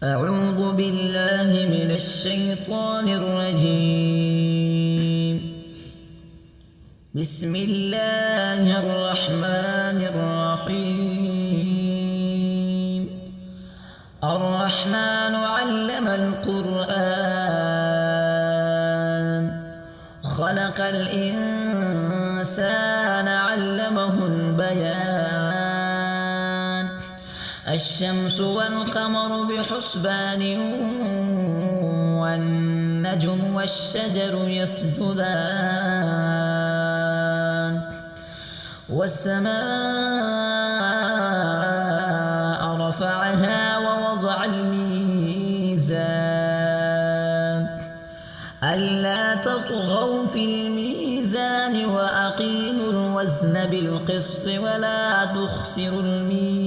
أعوذ بالله من الشيطان الرجيم. بسم الله الرحمن الرحيم. الرحمن علم القرآن، خلق الإنسان علمه البيان. الشمس والقمر بحسبان، والنجم والشجر يسجدان، والسماء رفعها ووضع الميزان ألا تطغوا في الميزان وأقيموا الوزن بالقسط ولا تخسروا الميزان.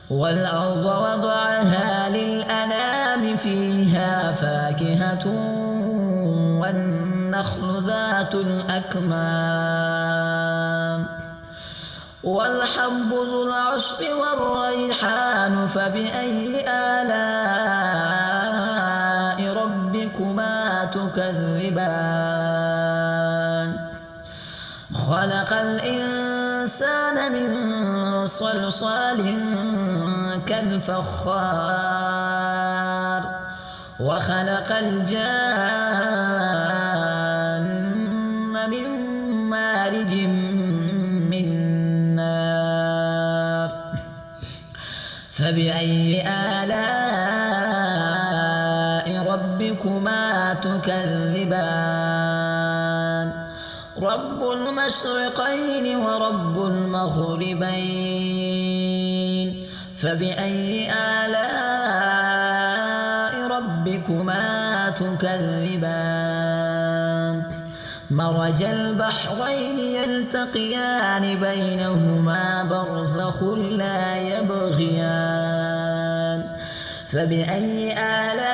والأرض وضعها للأنام فيها فاكهة والنخل ذات الأكمام والحب ذو العصف والريحان. فبأي آلاء ربكما تكذبان؟ خلق الإنسان من صلصال كالفخار، وخلق الجان من مارج من نار. فبأي آلاء ربكما تكذبان؟ رب المشرقين ورب المغربين. فبأي آلاء ربكما تكذبان؟ مرج البحرين يلتقيان بينهما برزخ لا يبغيان. فبأي آلاء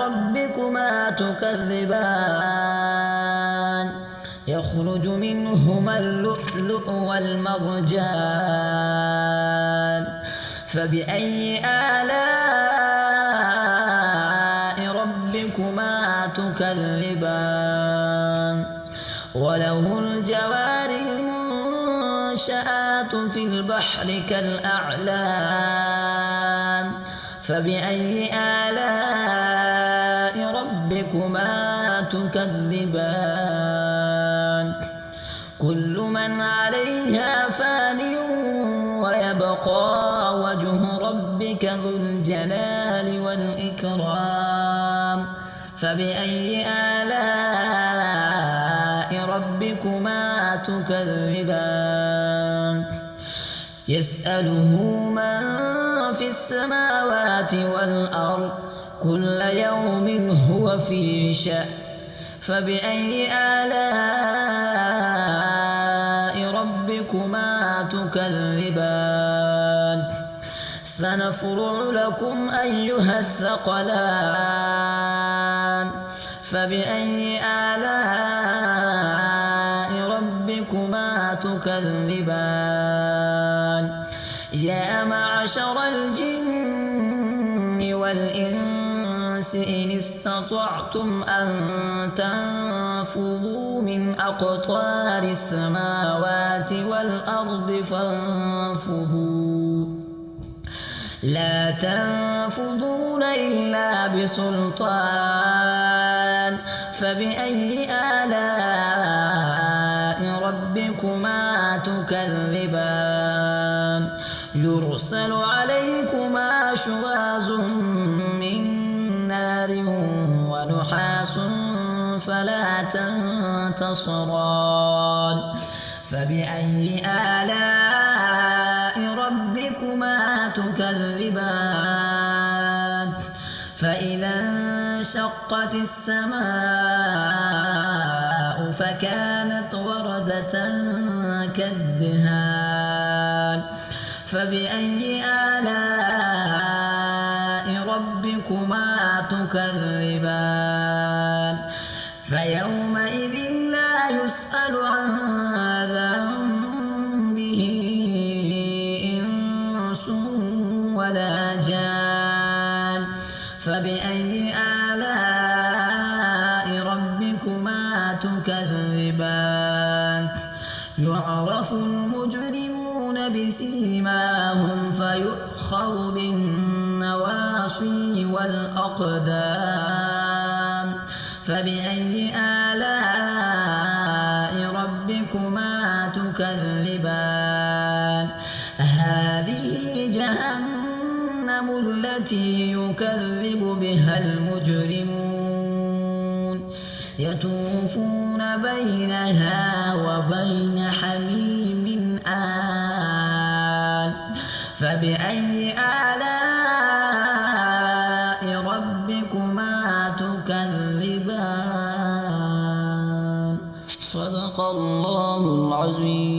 ربكما تكذبان؟ يخرج منهما اللؤلؤ والمرجان. فبأي آلاء ربكما تكذبان؟ وله الجوار المنشآت في البحر كالأعلام. فبأي آلاء ربكما تكذبان؟ كل من عليها فان ويبقى وجه ربك ذو الجلال والإكرام. فبأي آلاء ربكما تكذبان؟ يسأله من في السماوات والأرض كل يوم هو في شأن. فبأي آلاء ربكما تكذبان؟ سنفرغ لكم أيها الثقلان. فبأي آلاء ربكما تكذبان؟ يا معشر الجن والإنس إن استطعتم أن تنفذوا من أقطار السماوات والأرض فانفذوا، لا تنفذون إلا بسلطان. فبأي آلاء ربكما تكذبان؟ يرسل عليكما شواظ من نار ونحاس فلا تنتصران. فبأي آلاء ربكما تكذبان؟ فإذا انشقت السماء فكانت وردة كالدهان. فبأي آلاء ربكما تكذبان؟ فيومئذ لا يسأل عن ذنبه ولا جان فبأي آلاء ربكما تكذبان يعرف المجرمون بسيماهم فيؤخذ بالنواصي والأقدام فبأي آلاء ربكما تكذبان هذه جهنم التي يكذب بها المجرمون يطوفون بينها وبين حميم آن فبأي آلاء ربكما تكذبان صدق الله العظيم.